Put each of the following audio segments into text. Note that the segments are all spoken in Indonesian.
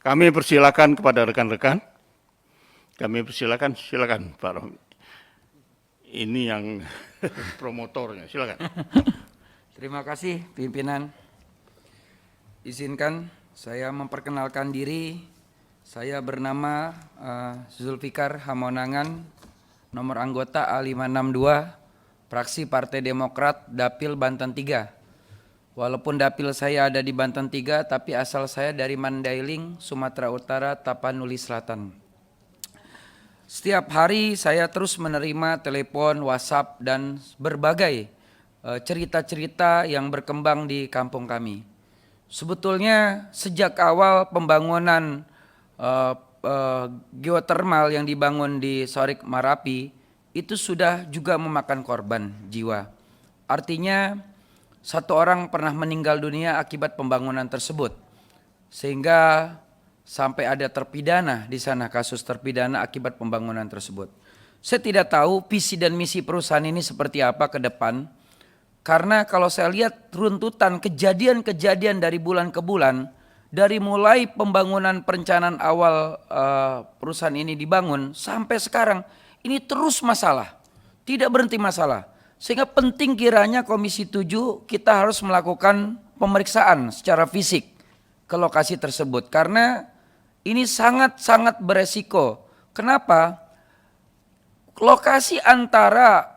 Kami persilakan kepada rekan-rekan. Kami persilakan, silakan Pak Romi. Ini yang promotornya, silakan. Terima kasih pimpinan. Izinkan saya memperkenalkan diri. Saya bernama Zulfikar Hamonangan, nomor anggota A562, fraksi Partai Demokrat, Dapil Banten 3. Walaupun dapil saya ada di Banten 3, tapi asal saya dari Mandailing, Sumatera Utara, Tapanuli Selatan. Setiap hari saya terus menerima telepon, WhatsApp, dan berbagai cerita-cerita yang berkembang di kampung kami. Sebetulnya sejak awal pembangunan geotermal yang dibangun di Sorik Marapi, itu sudah juga memakan korban jiwa. Artinya satu orang pernah meninggal dunia akibat pembangunan tersebut, sehingga sampai ada terpidana di sana, kasus terpidana akibat pembangunan tersebut. Saya tidak tahu visi dan misi perusahaan ini seperti apa ke depan, karena kalau saya lihat runtutan kejadian-kejadian dari bulan ke bulan, dari mulai pembangunan perencanaan awal perusahaan ini dibangun sampai sekarang, ini terus masalah, tidak berhenti masalah. Sehingga penting kiranya Komisi 7 kita harus melakukan pemeriksaan secara fisik ke lokasi tersebut. Karena ini sangat-sangat beresiko. Kenapa? Lokasi antara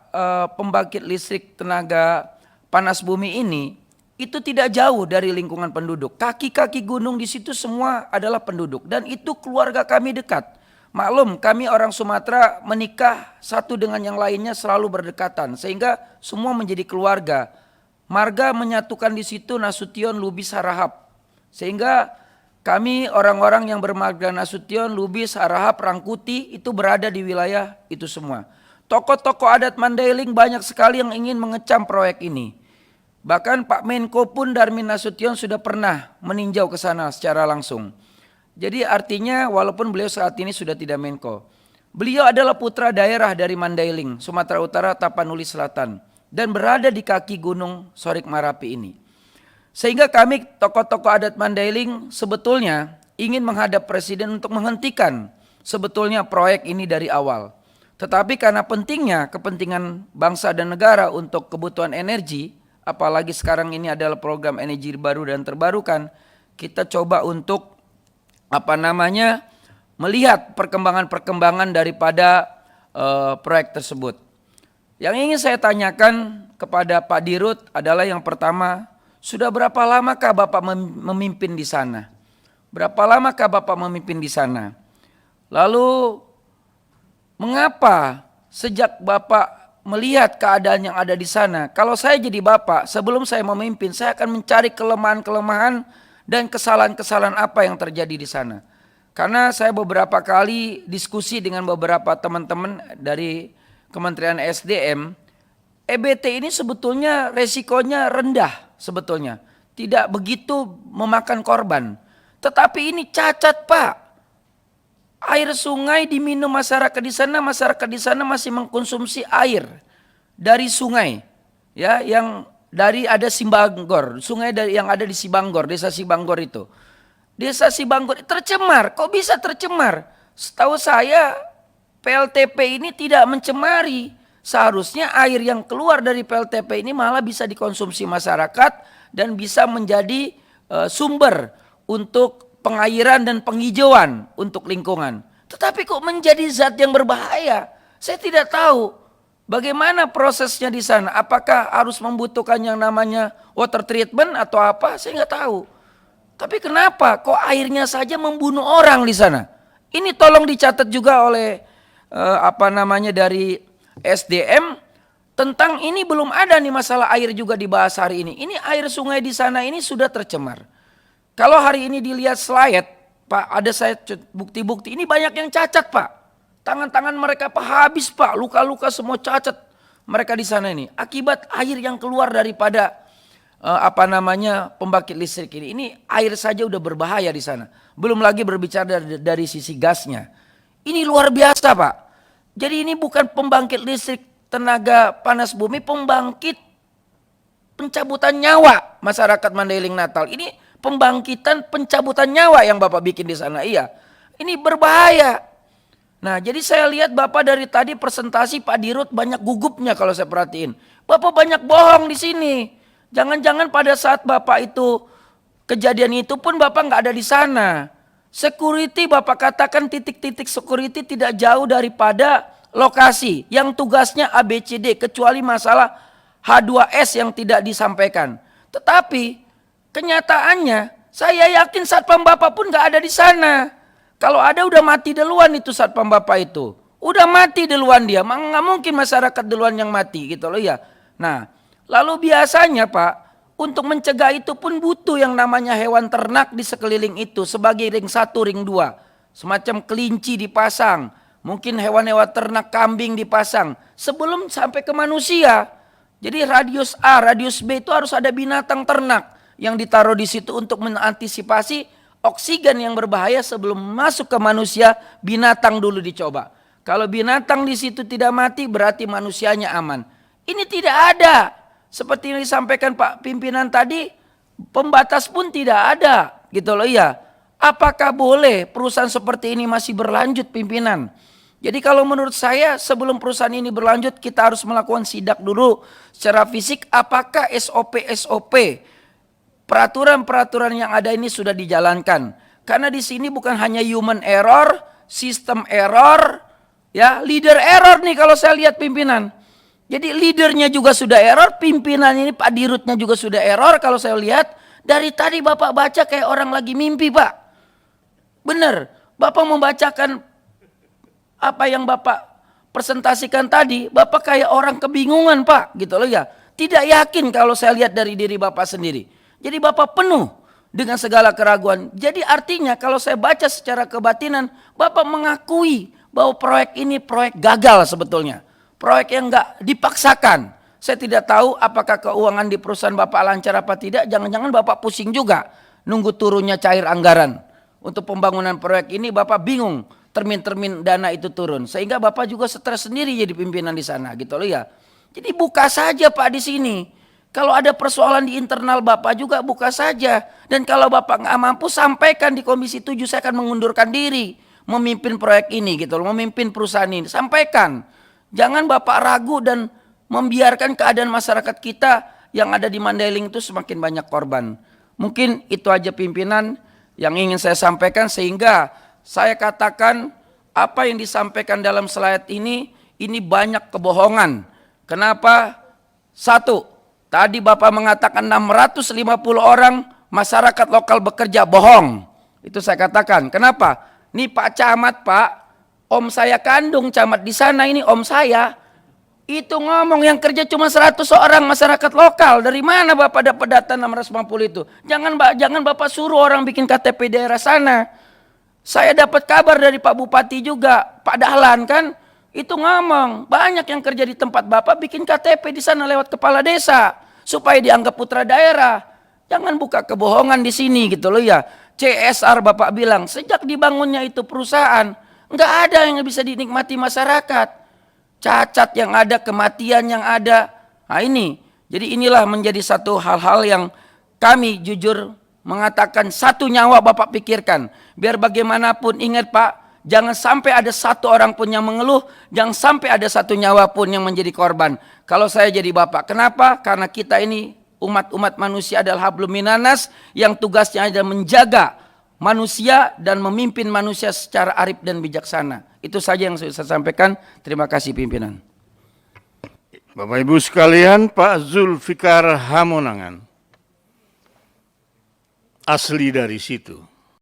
pembangkit listrik tenaga panas bumi ini itu tidak jauh dari lingkungan penduduk. Kaki-kaki gunung di situ semua adalah penduduk. Dan itu keluarga kami dekat. Maklum, kami orang Sumatera menikah satu dengan yang lainnya selalu berdekatan, sehingga semua menjadi keluarga. Marga menyatukan di situ Nasution, Lubis, Harahap. Sehingga kami orang-orang yang bermarga Nasution, Lubis, Harahap, Rangkuti itu berada di wilayah itu semua. Tokoh-tokoh adat Mandailing banyak sekali yang ingin mengecam proyek ini. Bahkan Pak Menko pun Darmin Nasution sudah pernah meninjau ke sana secara langsung. Jadi artinya walaupun beliau saat ini sudah tidak Menko, beliau adalah putra daerah dari Mandailing, Sumatera Utara, Tapanuli Selatan, dan berada di kaki gunung Sorik Marapi ini. Sehingga kami tokoh-tokoh adat Mandailing sebetulnya ingin menghadap Presiden untuk menghentikan sebetulnya proyek ini dari awal. Tetapi karena pentingnya kepentingan bangsa dan negara untuk kebutuhan energi, apalagi sekarang ini adalah program energi baru dan terbarukan, kita coba untuk melihat perkembangan-perkembangan daripada proyek tersebut. Yang ingin saya tanyakan kepada Pak Dirut adalah yang pertama, sudah berapa lamakah Bapak memimpin di sana? Berapa lamakah Bapak memimpin di sana? Lalu mengapa sejak Bapak melihat keadaan yang ada di sana, kalau saya jadi Bapak, sebelum saya memimpin, saya akan mencari kelemahan-kelemahan dan kesalahan-kesalahan apa yang terjadi di sana. Karena saya beberapa kali diskusi dengan beberapa teman-teman dari Kementerian SDM, EBT ini sebetulnya resikonya rendah sebetulnya. Tidak begitu memakan korban. Tetapi ini cacat Pak. Air sungai diminum masyarakat di sana masih mengkonsumsi air dari sungai. Ya, yang dari ada Simbanggor, sungai yang ada di Sibanggor, desa Sibanggor itu. Desa Sibanggor tercemar, kok bisa tercemar? Setahu saya PLTP ini tidak mencemari. Seharusnya air yang keluar dari PLTP ini malah bisa dikonsumsi masyarakat dan bisa menjadi sumber untuk pengairan dan penghijauan untuk lingkungan. Tetapi kok menjadi zat yang berbahaya? Saya tidak tahu. Bagaimana prosesnya di sana? Apakah harus membutuhkan yang namanya water treatment atau apa? Saya nggak tahu. Tapi kenapa kok airnya saja membunuh orang di sana? Ini tolong dicatat juga oleh dari SDM tentang ini. Belum ada nih masalah air juga dibahas hari ini. Ini air sungai di sana ini sudah tercemar. Kalau hari ini dilihat slide, Pak, ada saya bukti-bukti ini banyak yang cacat Pak. Tangan-tangan mereka Pak habis Pak, luka-luka semua cacat mereka di sana ini. Akibat air yang keluar daripada pembangkit listrik ini. Ini air saja udah berbahaya di sana. Belum lagi berbicara dari sisi gasnya. Ini luar biasa Pak. Jadi ini bukan pembangkit listrik tenaga panas bumi, pembangkit pencabutan nyawa masyarakat Mandailing Natal. Ini pembangkitan pencabutan nyawa yang Bapak bikin di sana. Iya, ini berbahaya. Nah, jadi saya lihat Bapak dari tadi presentasi Pak Dirut banyak gugupnya kalau saya perhatiin. Bapak banyak bohong di sini. Jangan-jangan pada saat Bapak itu kejadian itu pun Bapak nggak ada di sana. Security Bapak katakan titik-titik security tidak jauh daripada lokasi yang tugasnya ABCD kecuali masalah H2S yang tidak disampaikan. Tetapi kenyataannya saya yakin satpam Bapak pun nggak ada di sana. Kalau ada udah mati duluan itu satpam Bapak itu. Udah mati duluan dia. Nggak mungkin masyarakat duluan yang mati gitu loh ya. Nah, lalu biasanya Pak, untuk mencegah itu pun butuh yang namanya hewan ternak di sekeliling itu sebagai ring 1, ring 2. Semacam kelinci dipasang, mungkin hewan-hewan ternak kambing dipasang sebelum sampai ke manusia. Jadi radius A, radius B itu harus ada binatang ternak yang ditaruh di situ untuk mengantisipasi oksigen yang berbahaya sebelum masuk ke manusia, binatang dulu dicoba. Kalau binatang di situ tidak mati berarti manusianya aman. Ini tidak ada. Seperti yang disampaikan Pak pimpinan tadi, pembatas pun tidak ada, gitu loh ya. Apakah boleh perusahaan seperti ini masih berlanjut pimpinan? Jadi kalau menurut saya sebelum perusahaan ini berlanjut kita harus melakukan sidak dulu secara fisik apakah SOP peraturan-peraturan yang ada ini sudah dijalankan. Karena di sini bukan hanya human error, sistem error, ya, leader error nih kalau saya lihat pimpinan. Jadi leadernya juga sudah error, pimpinan ini Pak Dirutnya juga sudah error kalau saya lihat. Dari tadi Bapak baca kayak orang lagi mimpi Pak. Benar, Bapak membacakan apa yang Bapak presentasikan tadi, Bapak kayak orang kebingungan Pak, gitu loh ya. Tidak yakin kalau saya lihat dari diri Bapak sendiri. Jadi Bapak penuh dengan segala keraguan. Jadi artinya kalau saya baca secara kebatinan, Bapak mengakui bahwa proyek ini proyek gagal sebetulnya. Proyek yang enggak dipaksakan. Saya tidak tahu apakah keuangan di perusahaan Bapak lancar apa tidak. Jangan-jangan Bapak pusing juga nunggu turunnya cair anggaran. Untuk pembangunan proyek ini Bapak bingung termin-termin dana itu turun. Sehingga Bapak juga stres sendiri jadi pimpinan di sana gitu loh ya. Jadi buka saja Pak di sini. Kalau ada persoalan di internal Bapak juga buka saja. Dan kalau Bapak nggak mampu sampaikan di Komisi 7 saya akan mengundurkan diri. Memimpin proyek ini gitu loh. Memimpin perusahaan ini. Sampaikan. Jangan Bapak ragu dan membiarkan keadaan masyarakat kita yang ada di Mandailing itu semakin banyak korban. Mungkin itu aja pimpinan yang ingin saya sampaikan sehingga saya katakan apa yang disampaikan dalam slide ini banyak kebohongan. Kenapa? Satu, tadi Bapak mengatakan 650 orang masyarakat lokal bekerja, bohong. Itu saya katakan. Kenapa? Nih Pak Camat Pak, om saya kandung camat di sana ini om saya. Itu ngomong yang kerja cuma 100 orang masyarakat lokal. Dari mana Bapak dapat data 650 itu? Jangan Bapak suruh orang bikin KTP daerah sana. Saya dapat kabar dari Pak Bupati juga, Pak Dahlan kan, itu ngomong banyak yang kerja di tempat Bapak bikin KTP di sana lewat kepala desa supaya dianggap putra daerah. Jangan buka kebohongan di sini gitu loh ya. CSR Bapak bilang sejak dibangunnya itu perusahaan nggak ada yang bisa dinikmati masyarakat. Cacat yang ada, kematian yang ada. Nah ini, jadi inilah menjadi satu hal-hal yang kami jujur mengatakan satu nyawa Bapak pikirkan. Biar bagaimanapun ingat Pak, jangan sampai ada satu orang pun yang mengeluh, jangan sampai ada satu nyawa pun yang menjadi korban. Kalau saya jadi Bapak, kenapa? Karena kita ini umat-umat manusia adalah hablum minanas yang tugasnya adalah menjaga manusia dan memimpin manusia secara arif dan bijaksana. Itu saja yang saya sampaikan. Terima kasih pimpinan. Bapak Ibu sekalian, Pak Zulfikar Hamonangan asli dari situ.